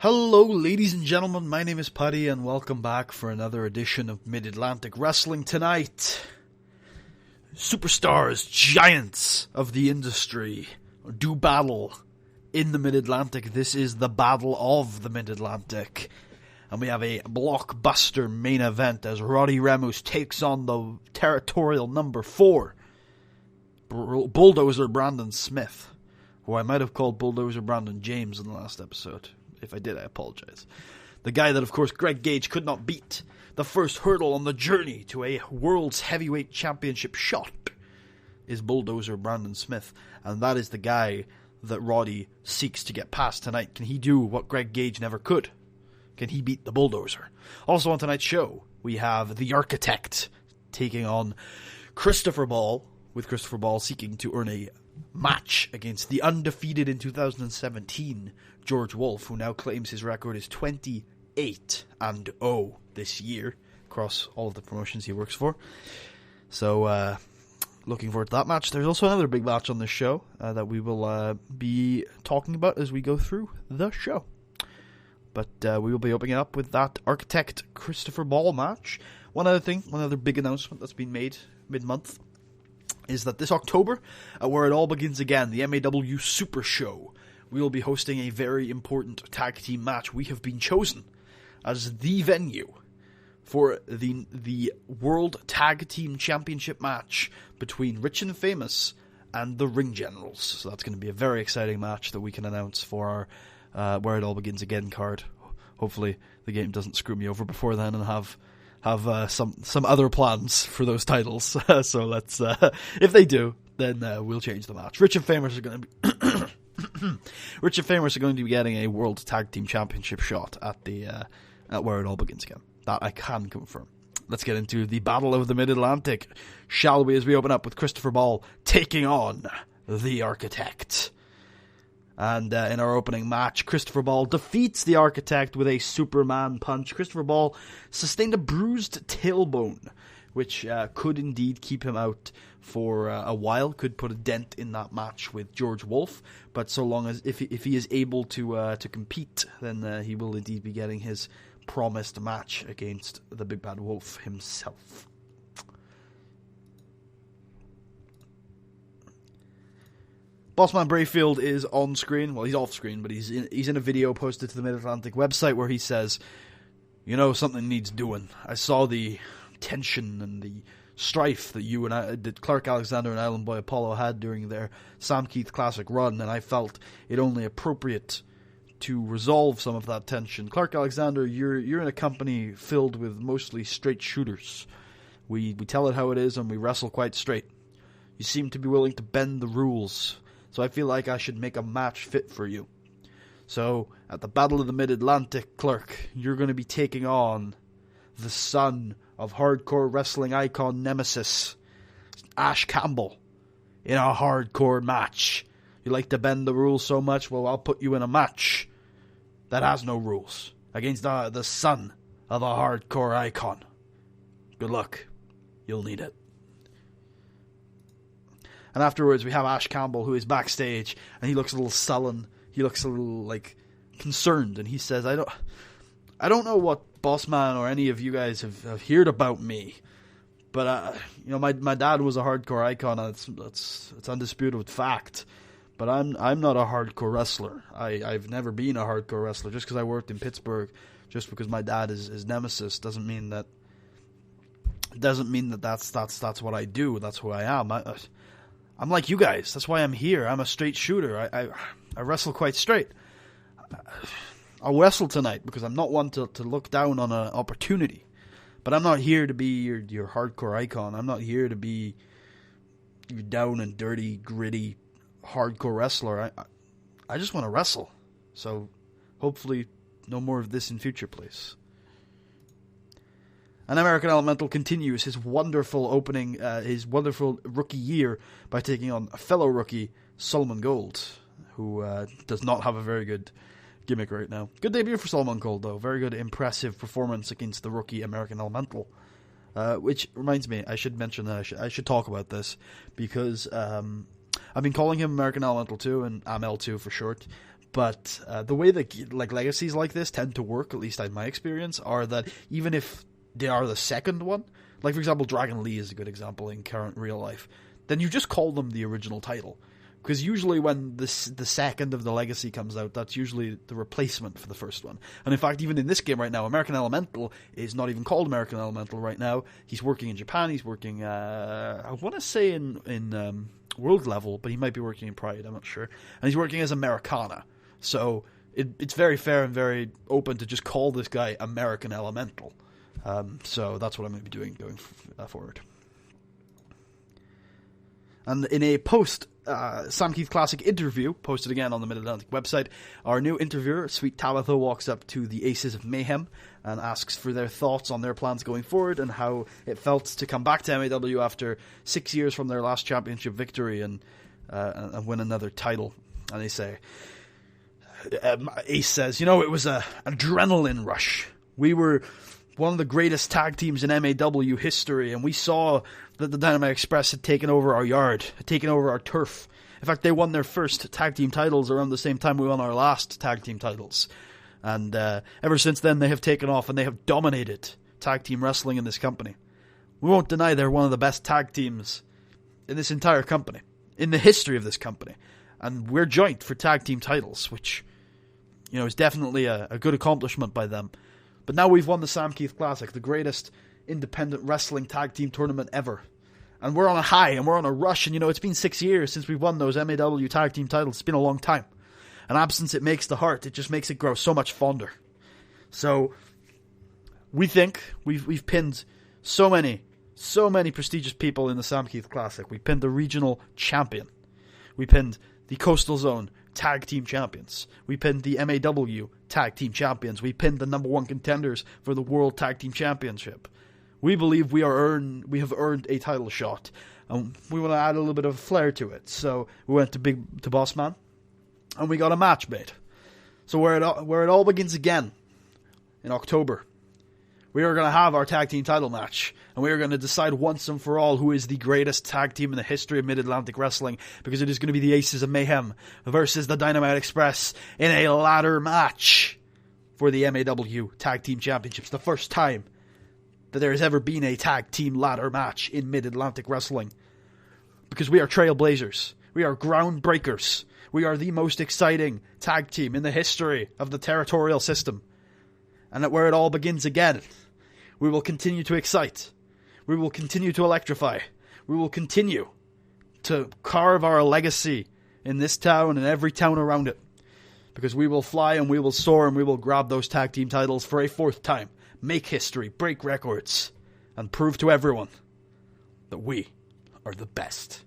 Hello, ladies and gentlemen, my name is Putty, and welcome back for another edition of Mid-Atlantic Wrestling tonight. Superstars, giants of the industry, do battle in the Mid-Atlantic. This is the Battle of the Mid-Atlantic. And we have a blockbuster main event as Roddy Remus takes on the territorial number 4, Bulldozer Brandon Smith, who I might have called Bulldozer Brandon James in the last episode. If I did, I apologize. The guy that, of course, Greg Gage could not beat. The first hurdle on the journey to a World's Heavyweight Championship shot is Bulldozer Brandon Smith. And that is the guy that Roddy seeks to get past tonight. Can he do what Greg Gage never could? Can he beat the Bulldozer? Also on tonight's show, we have The Architect taking on Christopher Ball, with Christopher Ball seeking to earn a match against the undefeated in 2017 George Woolf, who now claims his record is 28-0 this year across all of the promotions he works for. So looking forward to that match. There's also another big match on this show that we will be talking about as we go through the show. But we will be opening up with that Architect Christopher Ball match. One other big announcement that's been made mid-month is that this October, where it all begins again, the MAW Super Show, we will be hosting a very important tag team match. We have been chosen as the venue for the World Tag Team Championship match between Rich and Famous and the Ring Generals. So that's going to be a very exciting match that we can announce for our Where It All Begins Again card. Hopefully the game doesn't screw me over before then and have some other plans for those titles. So let's if they do, then we'll change the match. Rich and Famous are going to be Rich and Famous are going to be getting a World Tag Team Championship shot at Where It All Begins Again. That I can confirm. Let's get into the Battle of the Mid-Atlantic, shall we, as we open up with Christopher Ball taking on The Architect. And in our opening match, Christopher Ball defeats The Architect with a Superman punch. Christopher Ball sustained a bruised tailbone, which could indeed keep him out for a while, could put a dent in that match with George Woolf. But so long as if he is able to compete, then he will indeed be getting his promised match against the Big Bad Wolf himself. Bossman Brayfield is on screen. Well, he's off screen, but he's in a video posted to the Mid-Atlantic website where he says, something needs doing. I saw the tension and the strife that Clark Alexander and Island Boy Apollo had during their Sam Keith Classic run, and I felt it only appropriate to resolve some of that tension. Clark Alexander, you're in a company filled with mostly straight shooters. We tell it how it is, and we wrestle quite straight. You seem to be willing to bend the rules. So I feel like I should make a match fit for you. So, at the Battle of the Mid-Atlantic, Clark, you're going to be taking on the son of hardcore wrestling icon Nemesis, Ash Campbell, in a hardcore match. You like to bend the rules so much? Well, I'll put you in a match that has no rules against the son of a hardcore icon. Good luck. You'll need it. And afterwards, we have Ash Campbell, who is backstage, and he looks a little sullen. He looks a little, concerned, and he says, I don't know what Bossman or any of you guys have heard about me, but, my dad was a hardcore icon, and it's undisputed fact, but I'm not a hardcore wrestler. I've never been a hardcore wrestler. Just because I worked in Pittsburgh, just because my dad is Nemesis, doesn't mean that that's what I do. That's who I am. I'm like you guys. That's why I'm here. I'm a straight shooter. I wrestle quite straight. I'll wrestle tonight because I'm not one to look down on an opportunity. But I'm not here to be your hardcore icon. I'm not here to be your down and dirty, gritty, hardcore wrestler. I just want to wrestle. So hopefully no more of this in future, please. And American Elemental continues his wonderful rookie year by taking on a fellow rookie, Solomon Gold, who does not have a very good gimmick right now. Good debut for Solomon Gold, though. Very good, impressive performance against the rookie American Elemental. Which reminds me, I should mention that I should talk about this, because I've been calling him American Elemental 2 and AML2 for short, But the way that legacies like this tend to work, at least in my experience, are that even if they are the second one, like for example Dragon Lee is a good example in current real life, then you just call them the original title. Because usually when the second of the legacy comes out, that's usually the replacement for the first one. And in fact, even in this game right now, American Elemental is not even called American Elemental right now. He's working in Japan. He's working, I want to say in world level, but he might be working in Pride. I'm not sure. And he's working as Americana. So it's very fair and very open to just call this guy American Elemental. So that's what I'm going to be doing going forward. And in a Sam Keith Classic interview, posted again on the Mid-Atlantic website, our new interviewer, Sweet Tabitha, walks up to the Aces of Mayhem and asks for their thoughts on their plans going forward and how it felt to come back to MAW after 6 years from their last championship victory and win another title. And they say, Ace says, it was an adrenaline rush. We were one of the greatest tag teams in MAW history, and we saw that the Dynamite Express had taken over our yard, had taken over our turf. In fact, they won their first tag team titles around the same time we won our last tag team titles. And ever since then, they have taken off and they have dominated tag team wrestling in this company. We won't deny they're one of the best tag teams in this entire company, in the history of this company. And we're joint for tag team titles, which, is definitely a good accomplishment by them. But now we've won the Sam Keith Classic, the greatest independent wrestling tag team tournament ever. And we're on a high, and we're on a rush, and it's been 6 years since we've won those MAW tag team titles. It's been a long time. And absence it makes the heart. It just makes it grow so much fonder. So, we think we've pinned so many prestigious people in the Sam Keith Classic. We pinned the regional champion. We pinned the Coastal Zone tag team champions. We pinned the MAW tag team champions. We pinned the number one contenders for the World Tag Team Championship. We believe we have earned a title shot, and we want to add a little bit of flair to it. So we went to Boss Man, and we got a match made. So where it all begins again in October, we are going to have our tag team title match, and we are going to decide once and for all who is the greatest tag team in the history of Mid-Atlantic Wrestling, because it is going to be the Aces of Mayhem versus the Dynamite Express in a ladder match for the MAW Tag Team Championships. The first time that there has ever been a tag team ladder match in Mid-Atlantic Wrestling. Because we are trailblazers. We are groundbreakers. We are the most exciting tag team in the history of the territorial system. And at where it all begins again, we will continue to excite. We will continue to electrify. We will continue to carve our legacy in this town and every town around it. Because we will fly and we will soar and we will grab those tag team titles for a fourth time. Make history, break records, and prove to everyone that we are the best.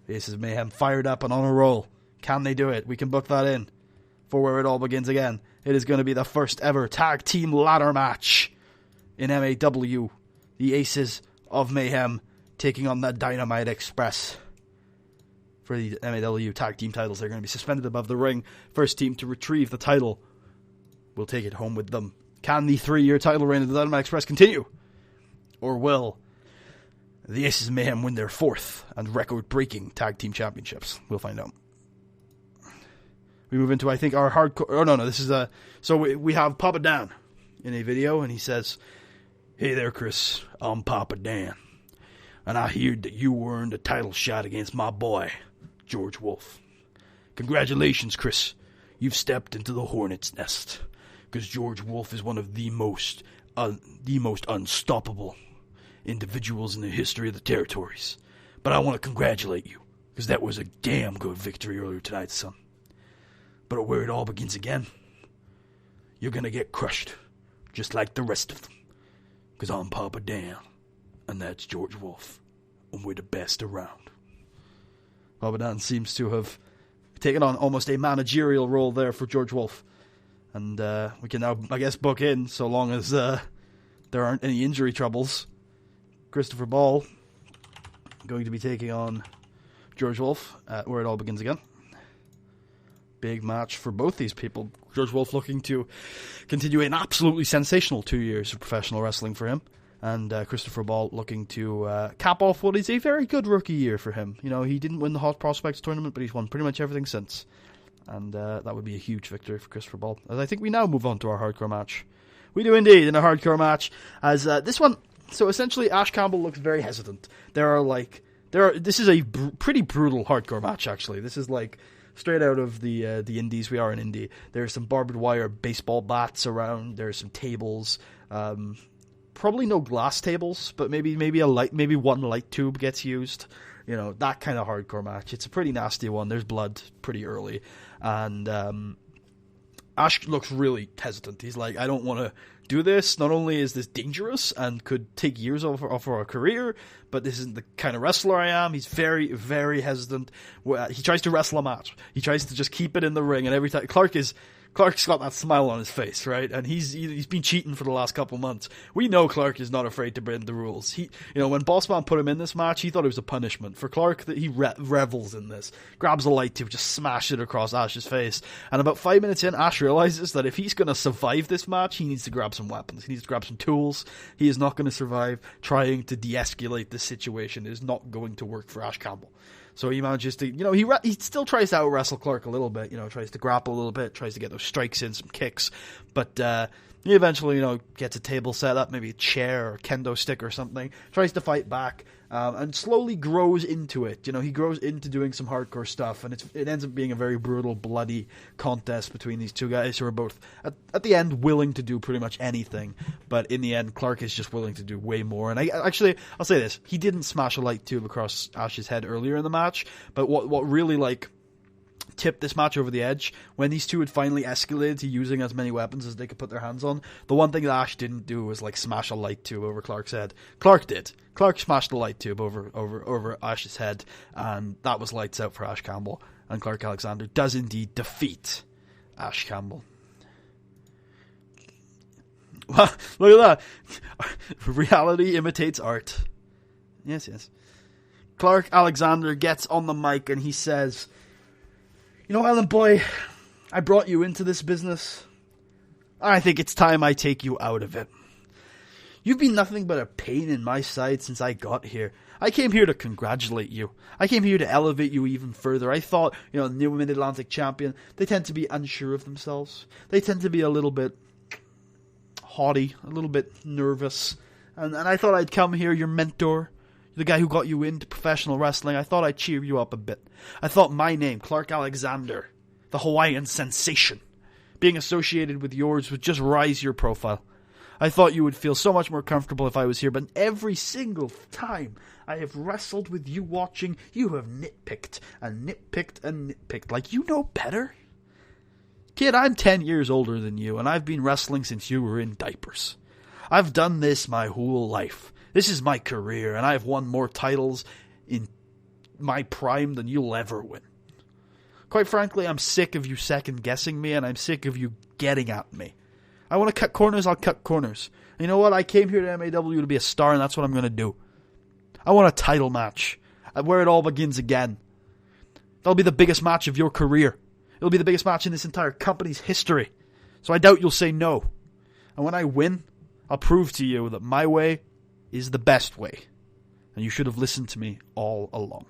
The Aces of Mayhem fired up and on a roll. Can they do it? We can book that in for where it all begins again. It is going to be the first ever tag team ladder match in MAW. The Aces of Mayhem taking on the Dynamite Express for the MAW tag team titles. They're going to be suspended above the ring. First team to retrieve the title will take it home with them. Can the 3-year title reign of the Dynamite Express continue? Or will the Aces of Mayhem win their fourth and record-breaking tag team championships? We'll find out. We move into, I think, our hardcore... Oh, no, this is a... So we have Papa Dan in a video, and he says, "Hey there, Chris. I'm Papa Dan. And I heard that you earned a title shot against my boy, George Woolf. Congratulations, Chris. You've stepped into the hornet's nest. Because George Woolf is one of the most unstoppable individuals in the history of the territories. But I want to congratulate you, because that was a damn good victory earlier tonight, son. But where it all begins again, you're going to get crushed, just like the rest of them. Because I'm Papa Dan, and that's George Woolf, and we're the best around." Papa Dan seems to have taken on almost a managerial role there for George Woolf. And we can now, I guess, book in, so long as there aren't any injury troubles. Christopher Ball going to be taking on George Woolf at where it all begins again. Big match for both these people. George Woolf looking to continue an absolutely sensational 2 years of professional wrestling for him. And Christopher Ball looking to cap off what is a very good rookie year for him. You know, he didn't win the Hot Prospects tournament, but he's won pretty much everything since. And that would be a huge victory for Christopher Ball. As I think we now move on to our hardcore match. We do indeed, in a hardcore match. As this one, so essentially Ash Campbell looks very hesitant. This is a pretty brutal hardcore match, actually. This is like straight out of the indies. We are an indie. There's some barbed wire baseball bats around. There's some tables. Probably no glass tables, but maybe one light tube gets used. You know, that kind of hardcore match. It's a pretty nasty one. There's blood pretty early, and Ash looks really hesitant. He's like, I don't want to do this. Not only is this dangerous and could take years off our career, but this isn't the kind of wrestler I am. He's very, very hesitant. He tries to wrestle a match. He tries to just keep it in the ring, and every time Clark's got that smile on his face, right? And he's been cheating for the last couple months. We know Clark is not afraid to bend the rules. When Bossman put him in this match, he thought it was a punishment. For Clark, that he revels in this. Grabs a light tube, just smash it across Ash's face. And about 5 minutes in, Ash realizes that if he's going to survive this match, he needs to grab some weapons. He needs to grab some tools. He is not going to survive trying to de-escalate this situation. It is not going to work for Ash Campbell. So he manages to, he still tries to out-wrestle Clark a little bit, tries to grapple a little bit, tries to get those strikes in, some kicks, but he eventually, gets a table set up, maybe a chair or a kendo stick or something, tries to fight back, and slowly grows into it. He grows into doing some hardcore stuff, and it ends up being a very brutal, bloody contest between these two guys who are both, at the end, willing to do pretty much anything, but in the end, Clark is just willing to do way more. And I'll say this, he didn't smash a light tube across Ash's head earlier in the match, but what really, tipped this match over the edge, when these two had finally escalated to using as many weapons as they could put their hands on, the one thing that Ash didn't do was smash a light tube over Clark's head. Clark did. Clark smashed the light tube over Ash's head, and that was lights out for Ash Campbell, and Clark Alexander does indeed defeat Ash Campbell. Well, look at that. Reality imitates art. Yes. Clark Alexander gets on the mic and he says, Ellen boy, I brought you into this business. I think it's time I take you out of it. You've been nothing but a pain in my side since I got here. I came here to congratulate you. I came here to elevate you even further. I thought, new Mid-Atlantic champion, they tend to be unsure of themselves. They tend to be a little bit haughty, a little bit nervous. And I thought I'd come here, your mentor, the guy who got you into professional wrestling. I thought I'd cheer you up a bit. I thought my name, Clark Alexander, the Hawaiian sensation, being associated with yours would just rise your profile. I thought you would feel so much more comfortable if I was here, but every single time I have wrestled with you watching, you have nitpicked and nitpicked and nitpicked. Like you know better? Kid, I'm 10 years older than you, and I've been wrestling since you were in diapers. I've done this my whole life. This is my career, and I've won more titles in my prime than you'll ever win. Quite frankly, I'm sick of you second-guessing me, and I'm sick of you getting at me. I want to cut corners, I'll cut corners. And you know what? I came here to MAW to be a star, and that's what I'm going to do. I want a title match, where it all begins again. That'll be the biggest match of your career. It'll be the biggest match in this entire company's history. So I doubt you'll say no. And when I win, I'll prove to you that my way is the best way. And you should have listened to me all along.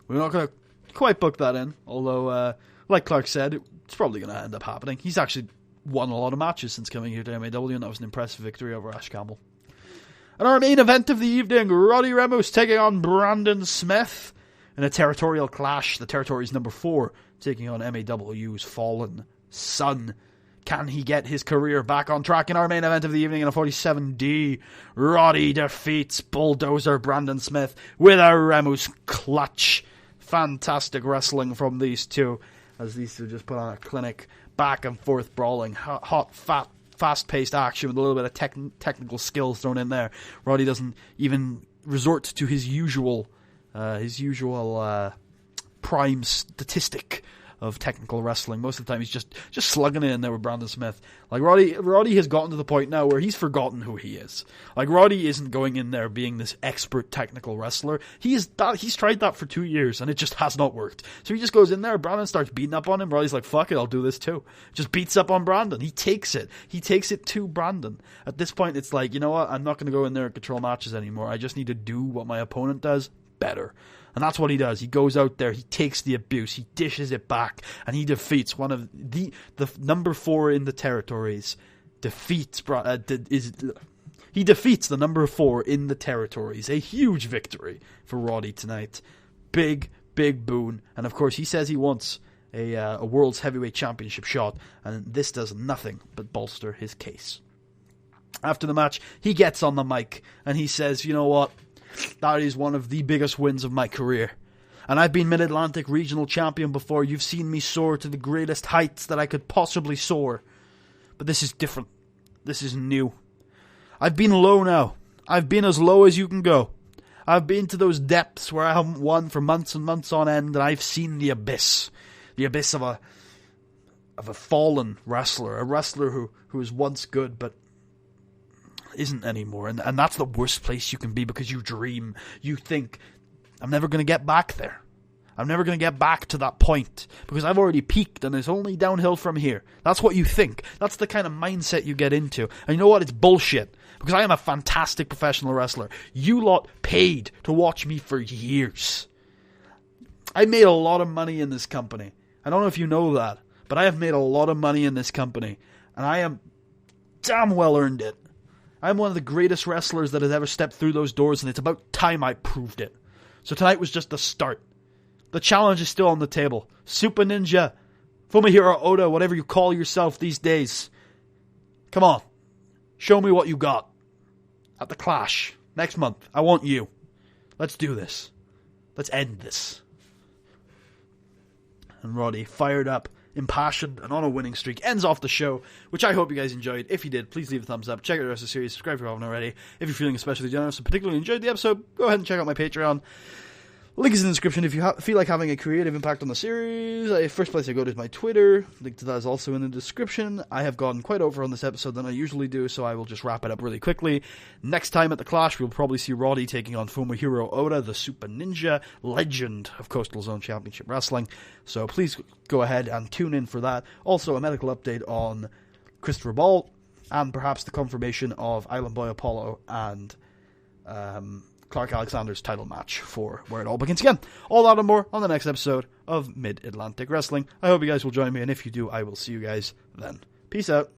We're not going to quite book that in, although, like Clark said, it's probably going to end up happening. He's actually won a lot of matches since coming here to MAW, and that was an impressive victory over Ash Campbell. And our main event of the evening, Roddy Ramos taking on Brandon Smith in a territorial clash. The territory's number 4, taking on MAW's fallen son. Can he get his career back on track? In our main event of the evening in a 47D, Roddy defeats Bulldozer Brandon Smith with a Ramos clutch. Fantastic wrestling from these two, as these two just put on a clinic, back and forth brawling, hot, fast-paced action with a little bit of technical skills thrown in there. Roddy doesn't even resort to his usual prime statistic of technical wrestling. Most of the time he's just slugging it in there with Brandon Smith. Like, Roddy has gotten to the point now where he's forgotten who he is. Like, Roddy isn't going in there being this expert technical wrestler. He's tried that for 2 years, and it just has not worked. So he just goes in there, Brandon starts beating up on him, Roddy's like, fuck it, I'll do this too. Just beats up on Brandon. He takes it to Brandon. At this point, it's like, you know what, I'm not going to go in there and control matches anymore. I just need to do what my opponent does better. And that's what he does. He goes out there, he takes the abuse, he dishes it back, and he defeats one of the number 4 in the territories. He defeats the number 4 in the territories. A huge victory for Roddy tonight. Big boon. And of course, he says he wants a World's Heavyweight Championship shot, and this does nothing but bolster his case. After the match, he gets on the mic, and he says, you know what? That is one of the biggest wins of my career. And I've been Mid-Atlantic Regional Champion before. You've seen me soar to the greatest heights that I could possibly soar. But this is different. This is new. I've been low now. I've been as low as you can go. I've been to those depths where I haven't won for months and months on end, and I've seen the abyss. The abyss of a fallen wrestler. A wrestler who was once good, but isn't anymore, and that's the worst place you can be, because you dream, you think, I'm never going to get back there. I'm never going to get back to that point, because I've already peaked and it's only downhill from here. That's what you think. That's the kind of mindset you get into. And you know what? It's bullshit, because I am a fantastic professional wrestler. You lot paid to watch me for years. I made a lot of money in this company. I don't know if you know that, but I have made a lot of money in this company, and I am damn well earned it. I'm one of the greatest wrestlers that has ever stepped through those doors, and it's about time I proved it. So tonight was just the start. The challenge is still on the table. Super Ninja, Fumihiro Oda, whatever you call yourself these days. Come on. Show me what you got. At the Clash. Next month. I want you. Let's do this. Let's end this. And Roddy, fired up, impassioned, and on a winning streak, ends off the show, which I hope you guys enjoyed. If you did, please leave a thumbs up, check out the rest of the series, subscribe if you haven't already. If you're feeling especially generous and particularly enjoyed the episode, go ahead and check out my Patreon. Link is in the description if you feel like having a creative impact on the series. First place I go to is my Twitter. Link to that is also in the description. I have gone quite over on this episode than I usually do, so I will just wrap it up really quickly. Next time at the Clash, we'll probably see Roddy taking on Fumihiro Oda, the Super Ninja, legend of Coastal Zone Championship Wrestling. So please go ahead and tune in for that. Also, a medical update on Christopher Ball, and perhaps the confirmation of Island Boy Apollo and Clark Alexander's title match for where it all begins again. All that and more on the next episode of Mid-Atlantic Wrestling. I hope you guys will join me, and if you do, I will see you guys then. Peace out.